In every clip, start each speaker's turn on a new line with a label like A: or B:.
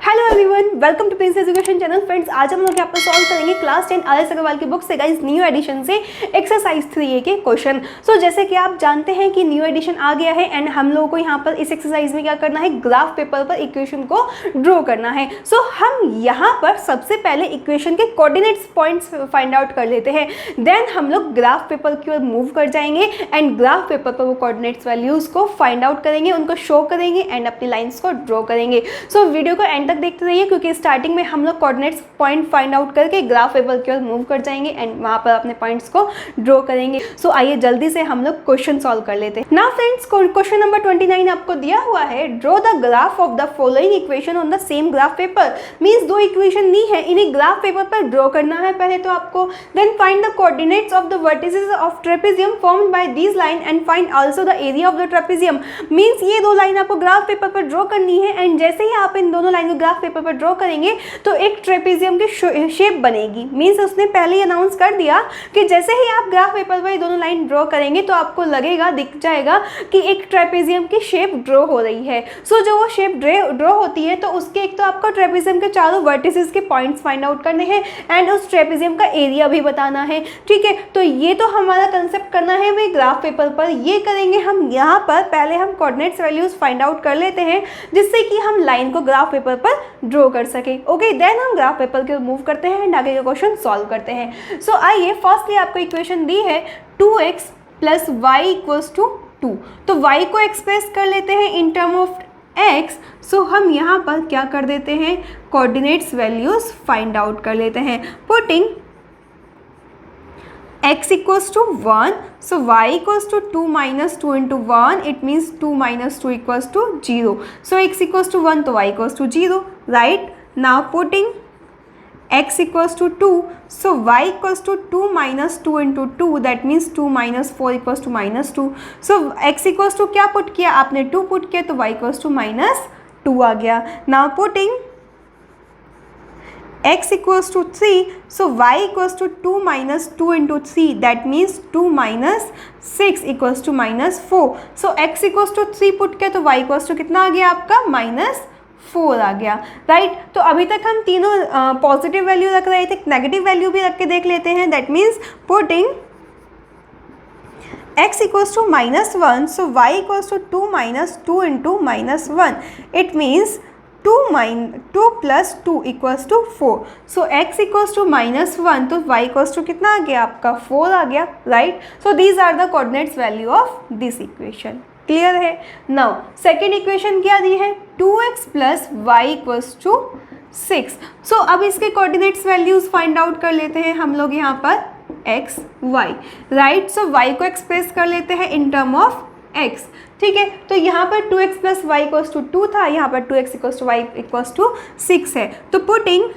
A: Hello everyone, welcome to Prince Education Channel. Friends, आज हम लोग यहाँ पर सॉल्व करेंगे क्लास 10 आर एस अग्रवाल की बुक से गाइस न्यू एडिशन से एक्सरसाइज 3A के क्वेश्चन। सो जैसे कि आप जानते हैं कि न्यू एडिशन आ गया है एंड हम लोगों को यहाँ पर इस एक्सरसाइज में क्या करना है, ग्राफ पेपर पर इक्वेशन को ड्रॉ करना है। सो हम यहाँ पर सबसे पहले इक्वेशन के कोऑर्डिनेट्स पॉइंट्स फाइंड आउट कर लेते हैं, देन हम लोग ग्राफ पेपर की ओर मूव कर जाएंगे एंड ग्राफ पेपर पर वो कोऑर्डिनेट्स वैल्यूज को फाइंड आउट करेंगे, उनको शो करेंगे एंड अपनी लाइन्स को ड्रॉ करेंगे। सो वीडियो को एंड तक देखते रहिए क्योंकि स्टार्टिंग में हम लोग कोऑर्डिनेट्स पॉइंट फाइंड आउट करके ग्राफ पेपर की ओर मूव कर जाएंगे एंड वहां पर अपने पॉइंट्स को ड्रॉ करेंगे। सो आइए जल्दी से हम लोग क्वेश्चन सॉल्व कर लेते हैं। नाउ फ्रेंड्स, क्वेश्चन नंबर 29 आपको दिया हुआ है, draw the graph of the following equation on the same graph paper. Means दो इक्वेशन दी है, इन्हें ग्राफ पेपर पर ड्रॉ करना है पहले तो आपको। Then find the coordinates of the vertices of trapezium formed by this line and find also the area of the trapezium. Means ये दो लाइन आपको ग्राफ पेपर पर ड्रॉ करनी है एंड जैसे ही आप इन दोनों लाइन को ग्राफ पेपर पर ड्रॉ करेंगे तो एक ट्रेपेजियम की शेप बनेगी। मींस उसने पहले ही अनाउंस कर दिया कि जैसे ही आप ग्राफ पेपर पर ये दोनों लाइन ड्रॉ करेंगे तो आपको लगेगा, दिख जाएगा कि एक ट्रेपेजियम की शेप ड्रॉ हो रही है। सो जो वो शेप ड्रॉ होती है तो उसके एक तो आपको ट्रेपेजियम के चारों वर्टिसेस के पॉइंट्स फाइंड आउट करने हैं एंड उस ट्रेपेजियम का एरिया भी बताना है। ठीक है, तो ये तो हमारा कंसेप्ट करना है भाई ग्राफ पेपर पर। ये करेंगे हम यहाँ पर, पहले हम कोऑर्डिनेट्स वैल्यूज फाइंड आउट कर लेते हैं जिससे कि हम लाइन को ग्राफ पेपर पर ड्रॉ कर सके। ओके, देन हम ग्राफ पेपर के मूव करते हैं एंड आगे का क्वेश्चन सॉल्व करते हैं। सो आइए, फर्स्टली आपको इक्वेशन दी है 2x plus y equals to 2। तो y को एक्सप्रेस कर लेते हैं इन टर्म ऑफ x। सो हम यहाँ पर क्या कर देते हैं, कोऑर्डिनेट्स वैल्यूज फाइंड आउट कर लेते हैं। Putting x equals to 1, so y equals to 2 minus 2 into 1, it means 2 minus 2 equals to 0. So x equals to 1, so y equals to 0, right? Now putting x equals to 2, so y equals to 2 minus 2 into 2, that means 2 minus 4 equals to minus 2. So x equals to क्या put किया आपने, 2 put किया तो y equals to minus 2 आ गया। Now putting x equals to 3, so y equals to 2 minus 2 into 3, that means 2 minus 6 equals to minus 4. So x equals to 3 put किया तो y equals to कितना आ गया आपका, minus 4 आ गया, राइट। तो अभी तक हम तीनों पॉजिटिव वैल्यू रख रहे थे, नेगेटिव वैल्यू भी रख के देख लेते हैं। That means putting x equals to minus 1, so y equals to 2 minus 2 into minus 1, it means 2 plus 2 equals to 4. So x equals to minus 1, तो y equals to कितना आ गया आपका, 4 आ गया, right. So these are the coordinates value of this equation. Clear है। Now second equation क्या दी है, 2x plus y equals to 6। So अब इसके कोऑर्डिनेट्स वैल्यूज फाइंड आउट कर लेते हैं हम लोग यहाँ पर x y, राइट। सो y को एक्सप्रेस कर लेते हैं इन टर्म ऑफ x। ठीक है, तो यहाँ पर 2x plus y equals to 2 था, यहाँ पर 2x equals to y equals to 6 है। तो putting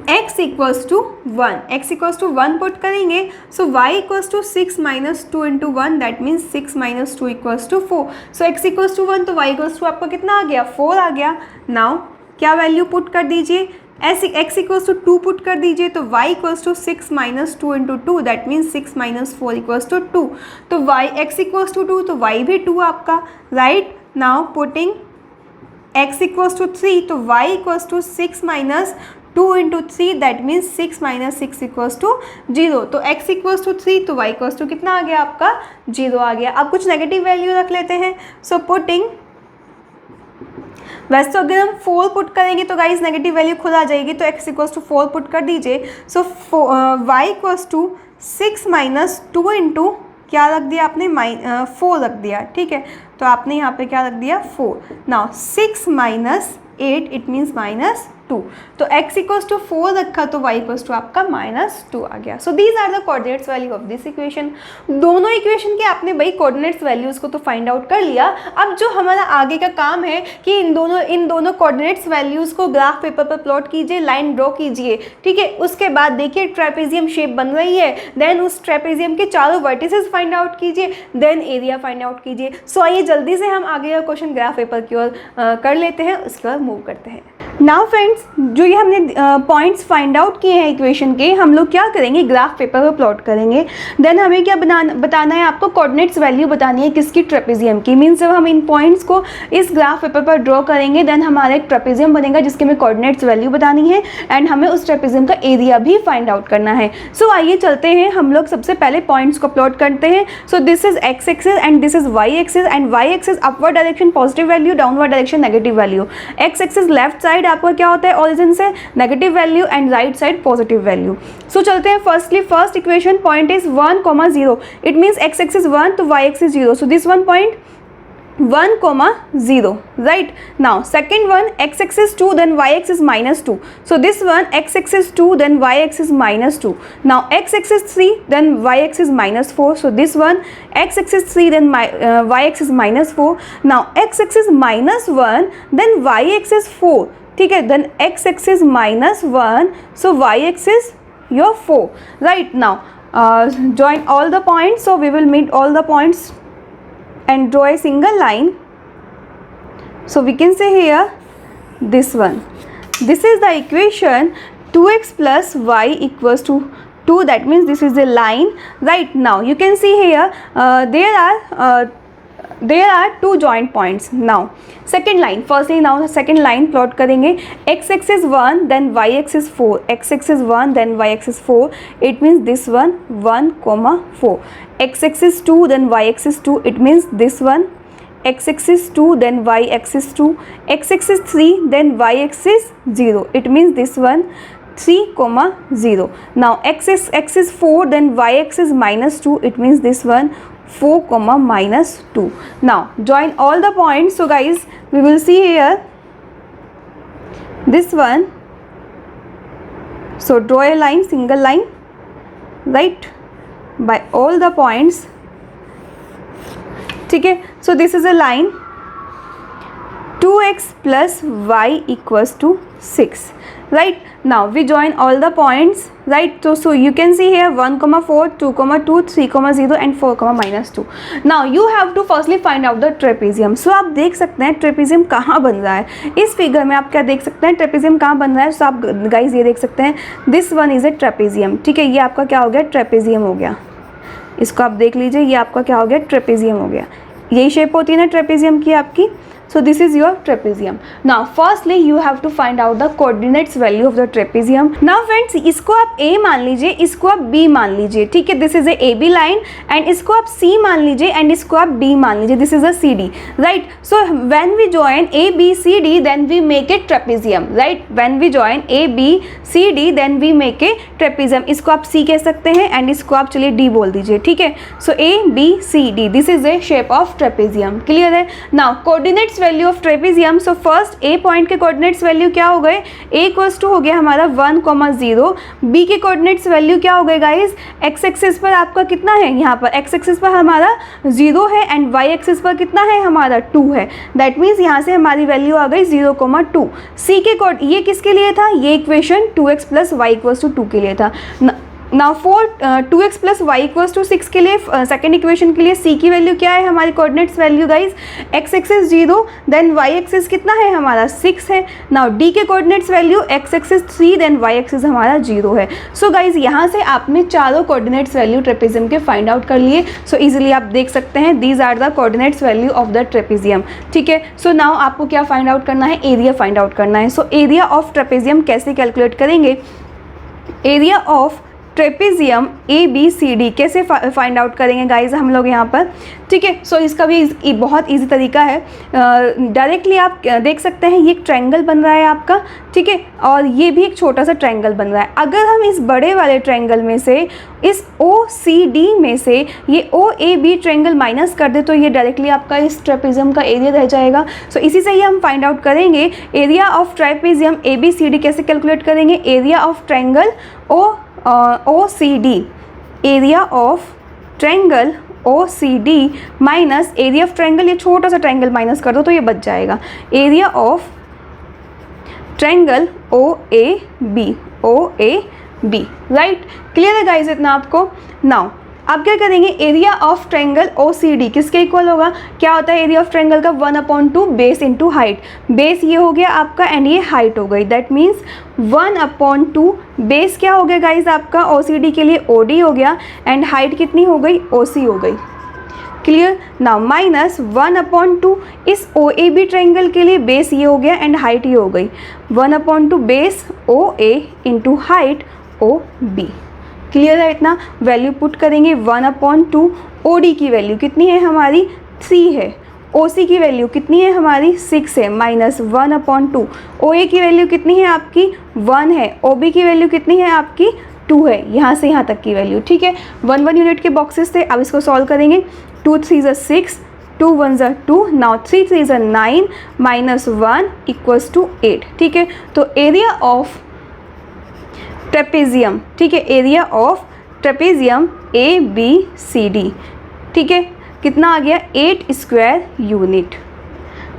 A: x equals to 1, x equals to 1 put करेंगे, so y equals to 6 minus 2 into 1, that means 6 minus 2 equals to 4। So x equals to 1 तो y equals to आपका कितना आ गया, 4 आ गया। Now क्या वैल्यू पुट कर दीजिए, x इक्वल्स टू 2 पुट कर दीजिए तो y equals to 6 minus 2 into 2, that means 6 minus 4 equals to 2। तो y x इक्वल्स टू 2 तो y भी 2 आपका, right. Now putting x equals to 3, तो y equals to 6 minus 2 into 3, that means 6 minus 6 equals to 0। तो x equals to 3 तो y equals to कितना आ गया आपका, 0 आ गया। अब कुछ नेगेटिव वैल्यू रख लेते हैं। सो पुटिंग, वैसे तो अगर हम 4 पुट करेंगे तो गाइज नेगेटिव वैल्यू खुद आ जाएगी, तो x इक्वल्स टू 4 पुट कर दीजिए। So y equals to 6 minus 2 into क्या रख दिया आपने, 4 रख दिया। ठीक है, तो आपने यहाँ पे क्या रख दिया, 4। Now 6 minus 8, it means minus 2। तो x इक्वल्स टू 4 रखा तो y इक्वल्स टू आपका -2 आ गया। So these are the coordinates value of this equation. दोनों इक्वेशन के आपने भाई कोऑर्डिनेट्स वैल्यूज को तो फाइंड आउट कर लिया। अब जो हमारा आगे का काम है कि इन दोनों कोऑर्डिनेट्स वैल्यूज को ग्राफ पेपर पर प्लॉट कीजिए, लाइन ड्रॉ कीजिए। ठीक है, उसके बाद देखिए ट्रेपेजियम शेप बन रही है, देन उस ट्रेपेजियम के चारों वर्टिसेस फाइंड आउट कीजिए, देन एरिया फाइंड आउट कीजिए। सो आइए जल्दी से हम आगे का क्वेश्चन ग्राफ पेपर की ओर कर लेते हैं, उसके बाद मूव करते हैं। नाउ फ्रेंड्स, जो ये हमने पॉइंट्स फाइंड आउट किए हैं इक्वेशन के, हम लोग क्या करेंगे, ग्राफ पेपर पर प्लॉट करेंगे। देन हमें क्या बताना है, आपको कोऑर्डिनेट्स वैल्यू बतानी है किसकी, ट्रेपेजियम की। मीन्स जब हम इन पॉइंट्स को इस ग्राफ पेपर पर ड्रॉ करेंगे देन हमारा एक ट्रेपेजियम बनेगा जिसके हमें कोऑर्डिनेट्स वैल्यू बतानी है एंड हमें उस ट्रेपेजियम का एरिया भी फाइंड आउट करना है। सो आइए चलते हैं, हम लोग सबसे पहले पॉइंट्स को प्लॉट करते हैं। So this is X axis and this is Y axis, and Y axis upward direction positive value, downward direction negative value. X axis left side आपका क्या होता है, ओरिजिन से negative value and right side positive value. So चलते हैं, firstly first equation point is 1, 0, it means X axis 1 तो Y axis 0, so this one point 1, 0, right? Now second one, x axis 2 then y axis -2, so this one x axis 2 then y axis -2. Now x axis 3 then y axis -4, so this one x axis 3 then y axis -4. Now x axis -1 then y axis 4, ठीक है, then x axis -1 so y axis your 4, right? Now join all the points, so we will meet all the points and draw a single line. So we can say here this one, this is the equation 2x plus y equals to 2, that means this is the line, right? Now you can see here there are two joint points. Now second line, firstly now second line plot करेंगे, x axis 1 then y axis 4, x axis 1 then y axis 4, it means this one 1, 4, x axis 2 then y axis 2, it means this one x axis 2 then y axis 2, x axis 3 then y axis 0, it means this one 3, 0. Now x axis 4 then y axis -2, it means this one 4, -2. Now join all the points. So guys, we will see here this one. So draw a line, single line, right, by all the points, ठीक है. So this is a line 2x plus y equals to 6, right? Now we join all the points, right? So you can see here 1, 4, 2, 2, 3, 0 and 4, -2. Now you have to firstly find out the trapezium. So आप देख सकते हैं trapezium कहाँ बन रहा है, इस figure में आप क्या देख सकते हैं, ट्रेपेजियम कहाँ बन रहा है. सो आप गाइज ये देख सकते हैं, this one is a trapezium, ठीक है, ये आपका क्या हो गया, ट्रेपेजियम हो गया. इसको आप देख लीजिए, ये आपका क्या हो गया, ट्रेपेजियम हो गया. यही शेप होती है ना ट्रेपेजियम की आपकी. So this is your trapezium. Now firstly you have to find out the coordinates value of the trapezium. Now friends, इसको आप A मान लीजिए, इसको आप B मान लीजिए, ठीक है, this is a AB line, and इसको आप C मान लीजिए and इसको आप D मान लीजिए, this is a CD, right? So when we join A, B, C, D then we make a trapezium, right? When we join A, B, C, D then we make a trapezium. इसको आप C कह सकते हैं and इसको आप चलिए D बोल दीजिए, ठीक है. So A, B, C, D, this is a shape of trapezium. Clear है? Now coordinates value of trapezium. So first A point के कोऑर्डिनेट्स वैल्यू क्या हो गए, ए इक्वल्स टू हो गया हमारा 1, 0. बी के कोऑर्डिनेट्स वैल्यू क्या हो गए गाइज, एक्स एक्सिस पर आपका कितना है, यहाँ पर एक्स एक्सिस पर हमारा 0 है एंड वाई एक्सिस पर कितना है हमारा 2 है. दैट मीन्स यहाँ से हमारी वैल्यू आ गई 0, 2. सी के ये किसके लिए था, ये equation 2x plus y equals to 2 के लिए था. Now for 2x plus y equals to 6 के लिए सेकेंड इक्वेशन के लिए सी की वैल्यू क्या है, हमारी coordinates value guys, x axis 0 then y axis कितना है हमारा 6 है. नाउ डी के coordinates value x axis 3 then y axis हमारा 0 है. सो गाइज यहाँ से आपने चारों कोऑर्डिनेट्स वैल्यू ट्रेपेजियम के फाइंड आउट कर लिए. सो इजीली आप देख सकते हैं these are the coordinates value of the trapezium, ठीक है. सो नाउ आपको क्या फाइंड आउट करना है, एरिया फाइंड आउट करना है. सो एरिया ऑफ ट्रेपेजियम कैसे कैलकुलेट करेंगे, area of trapezium A B C D कैसे फाइंड आउट करेंगे गाइज हम लोग यहाँ पर, ठीक है. सो इसका भी बहुत इजी तरीका है. डायरेक्टली आप देख सकते हैं ये एक ट्रायंगल बन रहा है आपका, ठीक है, और ये भी एक छोटा सा ट्रायंगल बन रहा है. अगर हम इस बड़े वाले ट्रायंगल में से इस ओ सी डी में से ये ओ ए बी ट्रायंगल माइनस कर दे तो ये डायरेक्टली आपका इस ट्रेपेजियम का एरिया रह जाएगा. सो इसी से ही हम फाइंड आउट करेंगे area of trapezium A B C D कैसे कैलकुलेट करेंगे, area of triangle O C D, area of triangle O C D minus area of triangle, ये छोटा सा ट्रायंगल माइनस कर दो तो ये बच जाएगा, area of triangle O A B, right. Clear है गाइज इतना आपको. नाउ आप क्या करेंगे, एरिया ऑफ ट्रायंगल OCD किसके इक्वल होगा, क्या होता है एरिया ऑफ ट्रायंगल का, 1/2 बेस इंटू हाइट। बेस ये हो गया आपका एंड ये हाइट हो गई, दैट मीन्स 1/2 बेस क्या हो गया गाइज आपका OCD के लिए OD हो गया एंड हाइट कितनी हो गई, OC हो गई। क्लियर, नाउ माइनस 1/2 इस OAB ट्रायंगल के लिए बेस ये हो गया एंड हाइट ये हो गई, 1/2 base OA into height OB। Clear है इतना, वैल्यू पुट करेंगे 1/2, OD की वैल्यू कितनी है हमारी 3 है, OC की वैल्यू कितनी है हमारी 6 है, माइनस 1/2, OA की वैल्यू कितनी है आपकी 1 है, OB की वैल्यू कितनी है आपकी 2 है, यहाँ से यहाँ तक की वैल्यू। ठीक है, 1 यूनिट के बॉक्सेस थे, अब इसको सॉल्व करेंगे। 2 3 ज़ा 6, 2 1 ज़ा 2, नाउ 3 3 ज़ा 9 माइनस 1 इक्वल्स टू 8। ठीक है, तो एरिया ऑफ ट्रेपेजियम, ठीक है, एरिया ऑफ ट्रेपेजियम ABCD, ठीक है, कितना आ गया 8 स्क्वायर यूनिट।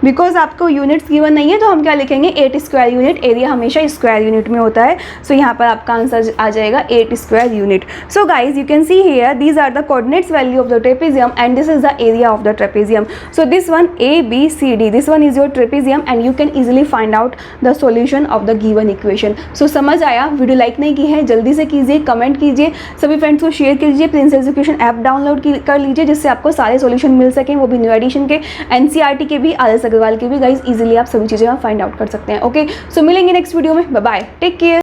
A: बिकॉज आपको यूनिट्स गिवन नहीं है तो हम क्या लिखेंगे 8 स्क्वायर यूनिट, एरिया हमेशा स्क्वायर यूनिट में होता है, सो यहाँ पर आपका आंसर आ जाएगा 8 square unit. So guys you can see here these are the coordinates value of the trapezium and this is the area of the trapezium. So this one ABCD, this one is your trapezium and you can easily find out the solution of the given equation. So समझ आया, video like नहीं की है जल्दी से कीजिए, comment कीजिए, सभी फ्रेंड्स को शेयर कीजिए, प्रिंस एजुकेशन ऐप डाउनलोड कर लीजिए जिससे आपको सारे सॉल्यूशन मिल सकें, वो भी न्यू एडिशन के, NCERT के भी, RS अग्रवाल के भी। गाइज इजीली आप सभी चीज़ें फाइंड आउट कर सकते हैं। ओके, सो मिलेंगे नेक्स्ट वीडियो में, बाय बाय, टेक केयर।